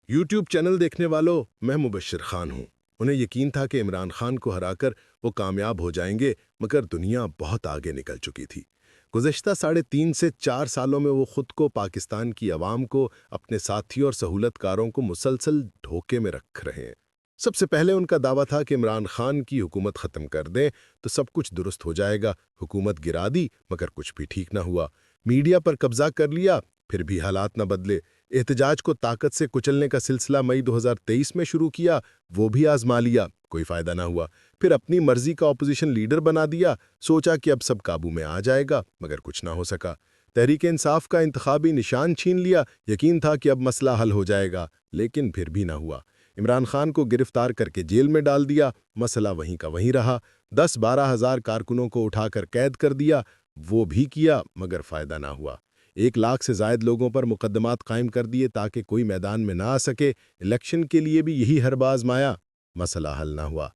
YouTube channel देखने वालों, मैं मुबश्शिर खान हूँ। उन्हें यकीन था कि इमरान खान को हराकर वो कामयाब हो जाएंगे, मगर दुनिया बहुत आगे निकल चुकी थी। गुज़श्ता 3.5 से 4 सालों में वो खुद को, पाकिस्तान की आवाम को, अपने साथियों और सहूलतकारों को मुसलसल धोखे में रख रहे हैं। सबसे पहले उनका दावा था कि इमरान खान की हुकूमत ख़त्म कर दें तो सब कुछ दुरुस्त हो जाएगा। हुकूमत गिरा दी, मगर कुछ भी ठीक ना हुआ। मीडिया पर कब्जा कर लिया, फिर भी हालात न बदले। एहतजाज को ताकत से कुचलने का सिलसिला मई 2023 में शुरू किया, वो भी आजमा लिया, कोई फायदा ना हुआ। फिर अपनी मर्जी का ऑपोजिशन लीडर बना दिया, सोचा कि अब सब काबू में आ जाएगा, मगर कुछ ना हो सका। तहरीक इंसाफ का इंतखाबी निशान छीन लिया, यकीन था कि अब मसला हल हो जाएगा, लेकिन फिर भी ना हुआ। इमरान खान को गिरफ्तार करके जेल में डाल दिया, मसला वहीं का वहीं रहा। 10-12 हज़ार कारकुनों को उठाकर कैद कर दिया, वो भी किया, मगर फायदा ना हुआ। 1 लाख से जायद लोगों पर मुकदमात कायम कर दिए ताकि कोई मैदान में ना आ सके। इलेक्शन के लिए भी यही हरबा आजमाया, मसला हल ना हुआ।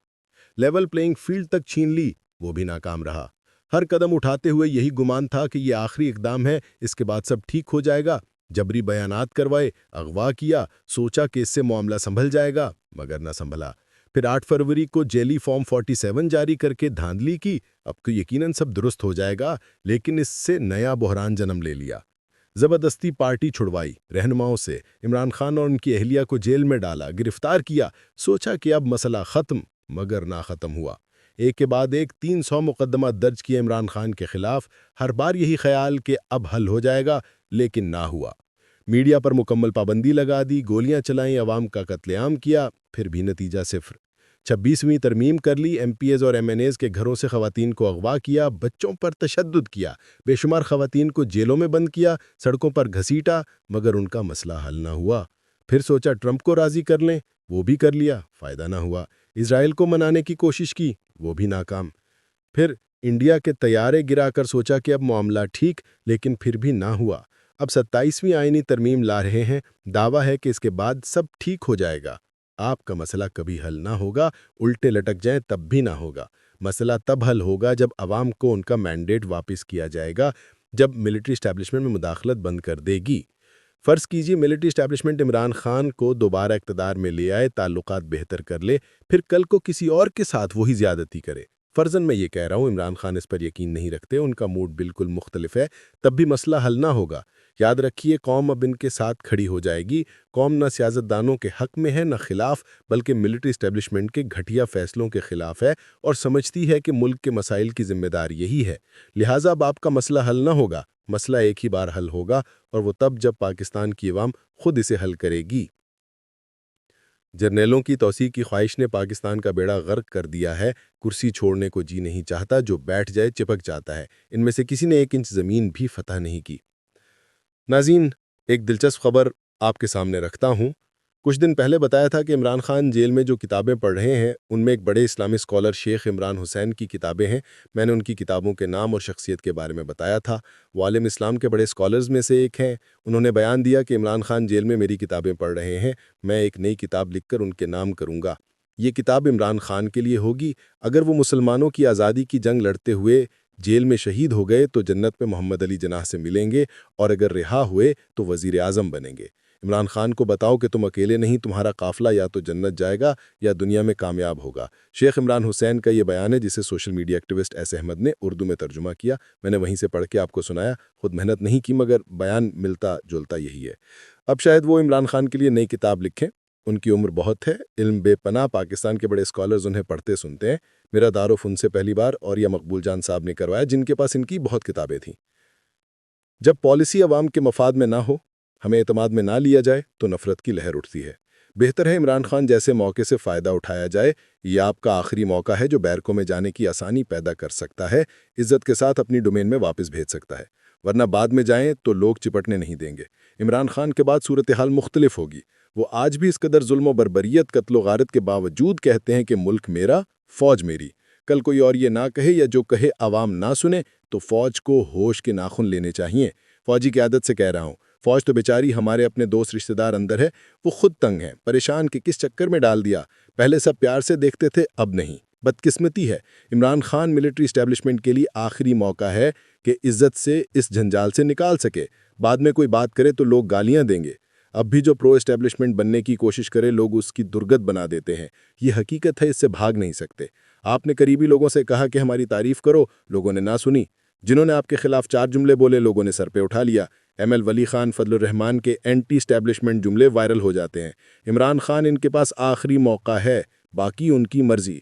लेवल प्लेइंग फील्ड तक छीन ली, वो भी नाकाम रहा। हर कदम उठाते हुए यही गुमान था कि ये आखिरी इकदाम है, इसके बाद सब ठीक हो जाएगा। जबरी बयानात करवाए, अगवा किया, सोचा कि इससे मामला संभल जाएगा, मगर न संभला। फिर 8 फरवरी को जेली फॉर्म 47 जारी करके धांधली की, अब तो यकीनन सब दुरुस्त हो जाएगा, लेकिन इससे नया बहरान जन्म ले लिया। जबरदस्ती पार्टी छुड़वाई रहनुमाओं से, इमरान खान और उनकी अहलिया को जेल में डाला, गिरफ्तार किया। सोचा कि अब मसला खत्म, मगर ना खत्म हुआ। एक के बाद एक 300 मुकदमा दर्ज किए इमरान खान के खिलाफ। हर बार यही ख्याल कि अब हल हो जाएगा, लेकिन ना हुआ। मीडिया पर मुकम्मल पाबंदी लगा दी, गोलियां चलाई, अवाम का कत्लेआम किया, फिर भी नतीजा सिफर। 26वीं तरमीम कर ली, एमपीएज और एमएनएज के घरों से खवातीन को अगवा किया, बच्चों पर तशद्दुद किया, बेशुमार खवातीन को जेलों में बंद किया, सड़कों पर घसीटा, मगर उनका मसला हल ना हुआ। फिर सोचा ट्रंप को राजी कर लें, वो भी कर लिया, फायदा ना हुआ। इसराइल को मनाने की कोशिश की, वो भी नाकाम। फिर इंडिया के तैयारे गिराकर सोचा कि अब मामला ठीक, लेकिन फिर भी ना हुआ। अब 27वीं आईनी तरमीम ला रहे हैं, दावा है कि इसके बाद सब ठीक हो जाएगा। आपका मसला कभी हल ना होगा, उल्टे लटक जाएं तब भी ना होगा। मसला तब हल होगा जब अवाम को उनका मैंडेट वापस किया जाएगा, जब मिलिट्री एस्टैब्लिशमेंट में मुदाखलत बंद कर देगी। फर्ज कीजिए मिलिट्री एस्टैब्लिशमेंट इमरान खान को दोबारा इक़्तिदार में ले आए, ताल्लुकात बेहतर कर ले, फिर कल को किसी और के साथ वही ज्यादती करे। फर्जन मैं ये कह रहा हूँ, इमरान खान इस पर यकीन नहीं रखते, उनका मूड बिल्कुल मुख्तलिफ है, तब भी मसला हल ना होगा। याद रखिए, कौम अब इनके साथ खड़ी हो जाएगी। कौम न सियासतदानों के हक में है, न खिलाफ, बल्कि मिलिट्री एस्टैब्लिशमेंट के घटिया फैसलों के खिलाफ है, और समझती है कि मुल्क के मसाइल की जिम्मेदार यही है। लिहाजा अब आपका मसला हल ना होगा, मसला एक ही बार हल होगा, और वो तब जब पाकिस्तान की अवाम खुद इसे हल करेगी। जर्नैलों की तौसीक की ख्वाहिश ने पाकिस्तान का बेड़ा गर्क कर दिया है। कुर्सी छोड़ने को जी नहीं चाहता, जो बैठ जाए चिपक जाता है। इनमें से किसी ने 1 इंच ज़मीन भी फतह नहीं की। नाज़रीन, एक दिलचस्प खबर आपके सामने रखता हूँ। कुछ दिन पहले बताया था कि इमरान खान जेल में जो किताबें पढ़ रहे हैं, उनमें एक बड़े इस्लामी स्कॉलर शेख इमरान हुसैन की किताबें हैं। मैंने उनकी किताबों के नाम और शख्सियत के बारे में बताया था। वो आलिम इस्लाम के बड़े स्कॉलर्स में से एक हैं। उन्होंने बयान दिया कि इमरान खान जेल में मेरी किताबें पढ़ रहे हैं, मैं एक नई किताब लिखकर उनके नाम करूँगा। ये किताब इमरान खान के लिए होगी। अगर वो मुसलमानों की आज़ादी की जंग लड़ते हुए जेल में शहीद हो गए तो जन्नत में मोहम्मद अली जनाह से मिलेंगे, और अगर रिहा हुए तो वज़ीर आज़म बनेंगे। इमरान खान को बताओ कि तुम अकेले नहीं, तुम्हारा काफिला या तो जन्नत जाएगा या दुनिया में कामयाब होगा। शेख इमरान हुसैन का ये बयान है, जिसे social media activist S Ahmad ने उर्दू में तर्जुमा किया। मैंने वहीं से पढ़ के आपको सुनाया। खुद मेहनत नहीं की, मगर बयान मिलता जुलता यही है। अब शायद वो इमरान खान के लिए नई किताब लिखें। उनकी उम्र बहुत है, इल्म बेपनाह, पाकिस्तान के बड़े स्कॉलर्स उन्हें पढ़ते सुनते हैं। मेरा तारुफ उनसे पहली बार और यह मकबूल जान साहब ने करवाया, जिनके पास इनकी बहुत किताबें थीं। जब पॉलिसी अवाम के मफाद में ना हो, हमें एतमाद में ना लिया जाए, तो नफरत की लहर उठती है। बेहतर है इमरान खान जैसे मौके से फ़ायदा उठाया जाए। यह आपका आखिरी मौका है जो बैरकों में जाने की आसानी पैदा कर सकता है, इज्जत के साथ अपनी डोमेन में वापस भेज सकता है, वरना बाद में जाएं तो लोग चिपटने नहीं देंगे। इमरान खान के बाद सूरत हाल मुख्तलिफ होगी। वो आज भी इस कदर जुल्म बर्बरियत, कत्लो गारत के बावजूद कहते हैं कि मुल्क मेरा, फौज मेरी। कल कोई और ये ना कहे, या जो कहे अवाम ना सुने, तो फौज को होश के नाखुन लेने चाहिए। फौजी की आदत से कह रहा हूँ, फौज तो बेचारी हमारे अपने दोस्त रिश्तेदार अंदर है, वो खुद तंग है, परेशान कि किस चक्कर में डाल दिया। पहले सब प्यार से देखते थे, अब नहीं। बदकिस्मती है। इमरान खान मिलिट्री एस्टैब्लिशमेंट के लिए आखिरी मौका है कि इज्जत से इस जंजाल से निकाल सके। बाद में कोई बात करे तो लोग गालियां देंगे। अब भी जो प्रो एस्टेब्लिशमेंट बनने की कोशिश करे लोग उसकी दुर्गत बना देते हैं। ये हकीकत है, इससे भाग नहीं सकते। आपने करीबी लोगों से कहा कि हमारी तारीफ करो, लोगों ने ना सुनी। जिन्होंने आपके खिलाफ 4 जुमले बोले, लोगों ने सर पे उठा लिया। एमएल वली खान, फजलुर रहमान के एंटी एस्टेब्लिशमेंट जुमले वायरल हो जाते हैं। इमरान खान इनके पास आखिरी मौका है, बाकी उनकी मर्जी।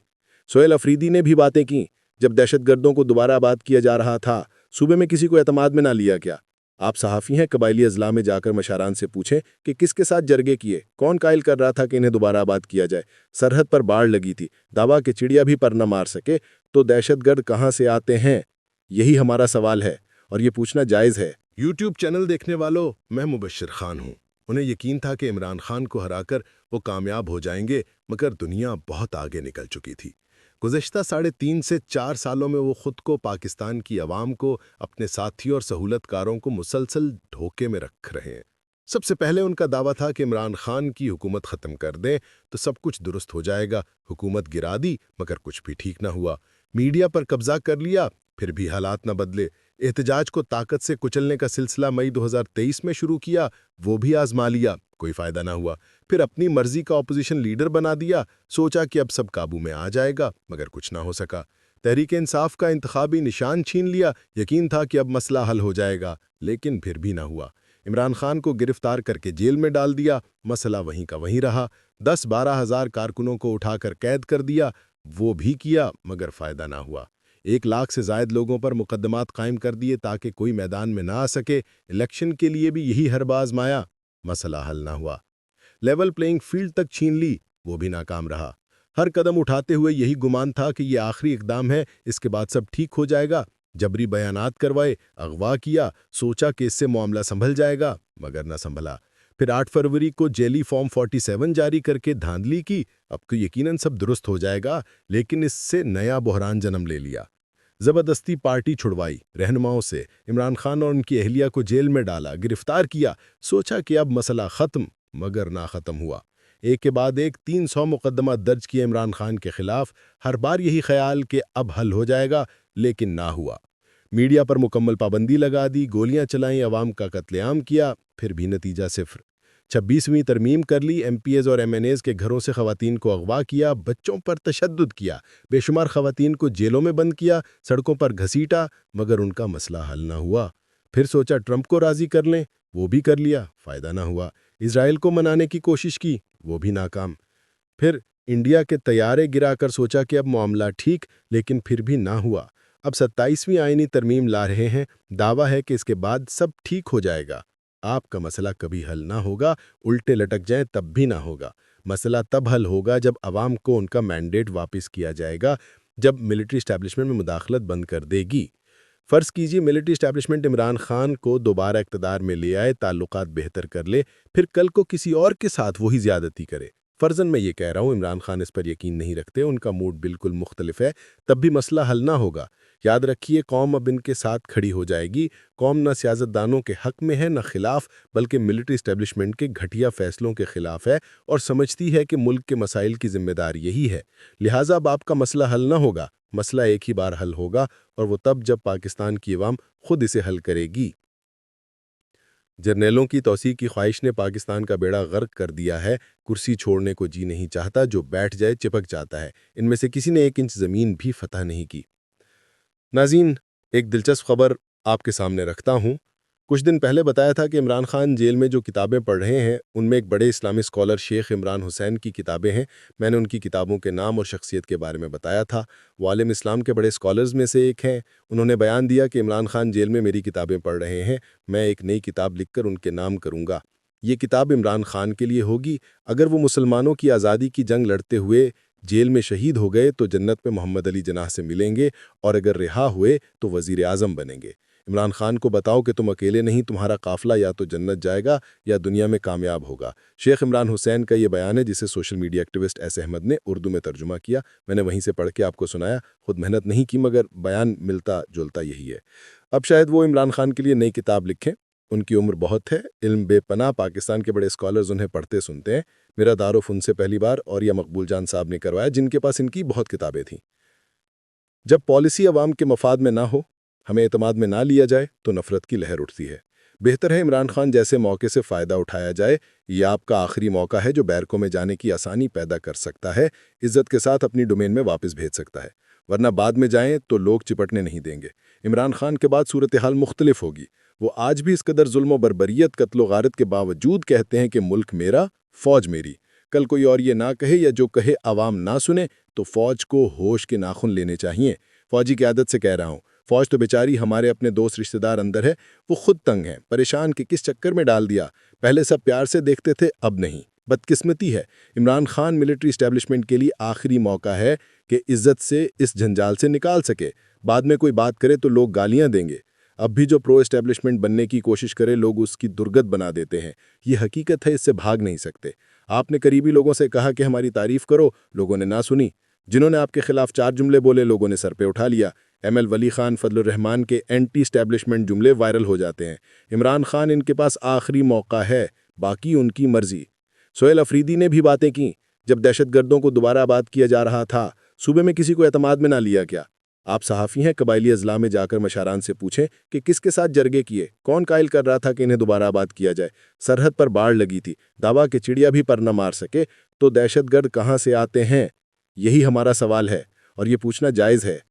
सोहेल अफरीदी ने भी बातें की। जब दहशतगर्दों को दोबारा आबाद किया जा रहा था, सूबे में किसी को एतमाद में ना लिया क्या? आप सहाफ़ी हैं, कबायली अजला में जाकर मशारान से पूछें कि किसके साथ जरगे किए, कौन कायल कर रहा था कि इन्हें दोबारा आबाद किया जाए। सरहद पर बाढ़ लगी थी, दावा कि चिड़िया भी पर न मार सके, तो दहशतगर्द कहाँ से आते हैं? यही हमारा सवाल है और ये पूछना जायज़ है। यूट्यूब चैनल देखने वालों, मैं मुबश्शिर खान हूँ। उन्हें यकीन था कि इमरान खान को हराकर वो कामयाब हो जाएंगे, मगर दुनिया बहुत आगे निकल चुकी थी। गुज़श्ता 3.5 से 4 सालों में वो खुद को, पाकिस्तान की आवाम को, अपने साथियों और सहूलतकारों को मुसलसल धोखे में रख रहे हैं। सबसे पहले उनका दावा था कि इमरान खान की हुकूमत ख़त्म कर दें तो सब कुछ दुरुस्त हो जाएगा। हुकूमत गिरा दी, मगर कुछ भी ठीक न हुआ। मीडिया पर कब्जा कर लिया, फिर भी हालात न बदले। एहतजाज को ताकत से कुचलने का सिलसिला मई 2023 में शुरू किया, वो भी आजमा लिया, कोई फ़ायदा ना हुआ। फिर अपनी मर्जी का अपोजिशन लीडर बना दिया, सोचा कि अब सब काबू में आ जाएगा, मगर कुछ ना हो सका। तहरीक इंसाफ का इंतखाबी निशान छीन लिया, यकीन था कि अब मसला हल हो जाएगा, लेकिन फिर भी ना हुआ। इमरान खान को गिरफ्तार करके जेल में डाल दिया, मसला वहीं का वहीं रहा। 10-12 हज़ार कारकुनों को उठाकर कैद कर दिया, वो भी किया, मगर फ़ायदा ना हुआ। 1 लाख से ज़ायद लोगों पर मुकदमात कायम कर दिए ताकि कोई मैदान में ना आ सके। इलेक्शन के लिए भी यही हरबा आजमाया, मसला हल ना हुआ। लेवल प्लेइंग फील्ड तक छीन ली, वो भी नाकाम रहा। हर कदम उठाते हुए यही गुमान था कि ये आखिरी इकदाम है, इसके बाद सब ठीक हो जाएगा। जबरी बयानात करवाए, अगवा किया, सोचा कि इससे मामला संभल जाएगा, मगर न संभला। फिर 8 फरवरी को जेली फॉर्म 47 जारी करके धांधली की। अब तो यकीनन सब दुरुस्त हो जाएगा, लेकिन इससे नया बहरान जन्म ले लिया। जबरदस्ती पार्टी छुड़वाई रहनुमाओं से, इमरान खान और उनकी अहलिया को जेल में डाला, गिरफ्तार किया। सोचा कि अब मसला खत्म, मगर ना खत्म हुआ। एक के बाद एक 300 मुकदमा दर्ज किए इमरान खान के खिलाफ। हर बार यही ख्याल कि अब हल हो जाएगा, लेकिन ना हुआ। मीडिया पर मुकम्मल पाबंदी लगा दी, गोलियां चलाई, अवाम का कत्लेआम किया, फिर भी नतीजा सिफर। 26वीं तरमीम कर ली, एमपीएज और एमएनएज के घरों से खवातीन को अगवा किया, बच्चों पर तशद्दुद किया, बेशुमार खवातीन को जेलों में बंद किया, सड़कों पर घसीटा, मगर उनका मसला हल ना हुआ। फिर सोचा ट्रंप को राज़ी कर लें, वो भी कर लिया, फ़ायदा ना हुआ। इजराइल को मनाने की कोशिश की, वो भी नाकाम। फिर इंडिया के तैयारे गिराकर सोचा कि अब मामला ठीक, लेकिन फिर भी ना हुआ। अब 27वीं आईनी तरमीम ला रहे हैं, दावा है कि इसके बाद सब ठीक हो जाएगा। आपका मसला कभी हल ना होगा, उल्टे लटक जाए तब भी ना होगा। मसला तब हल होगा जब अवाम को उनका मैंडेट वापस किया जाएगा, जब मिलिट्री एस्टैब्लिशमेंट में मुदाखलत बंद कर देगी। फ़र्ज़ कीजिए मिलिट्री एस्टैब्लिशमेंट इमरान खान को दोबारा इक़्तिदार में ले आए, ताल्लुकात बेहतर कर ले, फिर कल को किसी और के साथ वही ज़्यादती करे। फ़र्ज़न मैं ये कह रहा हूँ, इमरान खान इस पर यकीन नहीं रखते, उनका मूड बिल्कुल मुख्तलिफ है, तब भी मसला हल ना होगा। याद रखिए, कौम अब इनके साथ खड़ी हो जाएगी। कौम न सियासतदानों के हक़ में है, न खिलाफ, बल्कि मिलिट्री एस्टैब्लिशमेंट के घटिया फ़ैसलों के खिलाफ है और समझती है कि मुल्क के मसाइल की ज़िम्मेदार यही है। लिहाजा अब आपका मसला हल ना होगा, मसला एक ही बार हल होगा, और वो तब जब पाकिस्तान की अवाम खुद इसे हल करेगी। जर्नैलों की तौसीक़ की ख्वाहिश ने पाकिस्तान का बेड़ा गर्क कर दिया है। कुर्सी छोड़ने को जी नहीं चाहता, जो बैठ जाए चिपक जाता है। इनमें से किसी ने 1 इंच ज़मीन भी फतह नहीं की। नाज़रीन, एक दिलचस्प खबर आपके सामने रखता हूँ। कुछ दिन पहले बताया था कि इमरान खान जेल में जो किताबें पढ़ रहे हैं, उनमें एक बड़े इस्लामी स्कॉलर शेख इमरान हुसैन की किताबें हैं। मैंने उनकी किताबों के नाम और शख्सियत के बारे में बताया था। वो आलिम इस्लाम के बड़े स्कॉलर्स में से एक हैं। उन्होंने बयान दिया कि इमरान खान जेल में मेरी किताबें पढ़ रहे हैं, मैं एक नई किताब लिखकर उनके नाम करूँगा। ये किताब इमरान खान के लिए होगी। अगर वो मुसलमानों की आज़ादी की जंग लड़ते हुए जेल में शहीद हो गए तो जन्नत में मोहम्मद अली जनाह से मिलेंगे, और अगर रिहा हुए तो वज़ीर आज़म बनेंगे। इमरान खान को बताओ कि तुम अकेले नहीं, तुम्हारा काफ़िला या तो जन्नत जाएगा या दुनिया में कामयाब होगा। शेख इमरान हुसैन का ये बयान है, जिसे social media activist S Ahmad ने उर्दू में तर्जुमा किया। मैंने वहीं से पढ़ के आपको सुनाया। खुद मेहनत नहीं की, मगर बयान मिलता जुलता यही है। अब शायद वो इमरान खान के लिए नई किताब लिखें। उनकी उम्र बहुत है, इल्म बेपनाह, पाकिस्तान के बड़े स्कॉलर्स उन्हें पढ़ते सुनते हैं। मेरा दारुफ उनसे पहली बार और या मकबूल जान साहब ने करवाया, जिनके पास इनकी बहुत किताबें थीं। जब पॉलिसी अवाम के मफाद में ना हो, हमें एतमाद में ना लिया जाए, तो नफ़रत की लहर उठती है। बेहतर है इमरान खान जैसे मौके से फ़ायदा उठाया जाए। ये आपका आखिरी मौका है जो बैरकों में जाने की आसानी पैदा कर सकता है, इज्जत के साथ अपनी डोमेन में वापस भेज सकता है, वरना बाद में जाएं तो लोग चिपटने नहीं देंगे। इमरान खान के बाद सूरत हाल मुख्तलिफ होगी। वो आज भी इस कदर जुल्म व बर्बरियत, कत्ल व गारत के बावजूद कहते हैं कि मुल्क मेरा, फ़ौज मेरी। कल कोई और ये ना कहे या जो कहे आवाम ना सुने तो फ़ौज को होश के नाखून लेने चाहिए। फ़ौजी की आदत से कह रहा हूँ, फ़ौज तो बेचारी हमारे अपने दोस्त रिश्तेदार अंदर है, वो खुद तंग है, परेशान कि किस चक्कर में डाल दिया। पहले सब प्यार से देखते थे, अब नहीं। बदकिस्मती है। इमरान खान मिलिट्री इस्टेब्लिशमेंट के लिए आखिरी मौका है कि इज्जत से इस जंजाल से निकाल सके। बाद में कोई बात करे तो लोग गालियां देंगे। अब भी जो प्रो एस्टेब्लिशमेंट बनने की कोशिश करे लोग उसकी दुर्गत बना देते हैं। ये हकीकत है, इससे भाग नहीं सकते। आपने करीबी लोगों से कहा कि हमारी तारीफ करो, लोगों ने ना सुनी। जिन्होंने आपके खिलाफ 4 जुमले बोले, लोगों ने सर पे उठा लिया। ML वली खान, फजलुर रहमान के एंटी स्टैब्लिशमेंट जुमले वायरल हो जाते हैं। इमरान खान इनके पास आखिरी मौका है, बाकी उनकी मर्जी। सोहेल अफरीदी ने भी बातें की। जब दहशतगर्दों को दोबारा आबाद किया जा रहा था, सूबे में किसी को एतमाद में ना लिया क्या? आप सहाफ़ी हैं, कबायली अजला में जाकर मशारान से पूछें कि किसके साथ जरगे किए, कौन कायल कर रहा था कि इन्हें दोबारा आबाद किया जाए। सरहद पर बाढ़ लगी थी, दावा कि चिड़िया भी पर न मार सके, तो दहशतगर्द कहाँ से आते हैं? यही हमारा सवाल है और ये पूछना जायज़ है।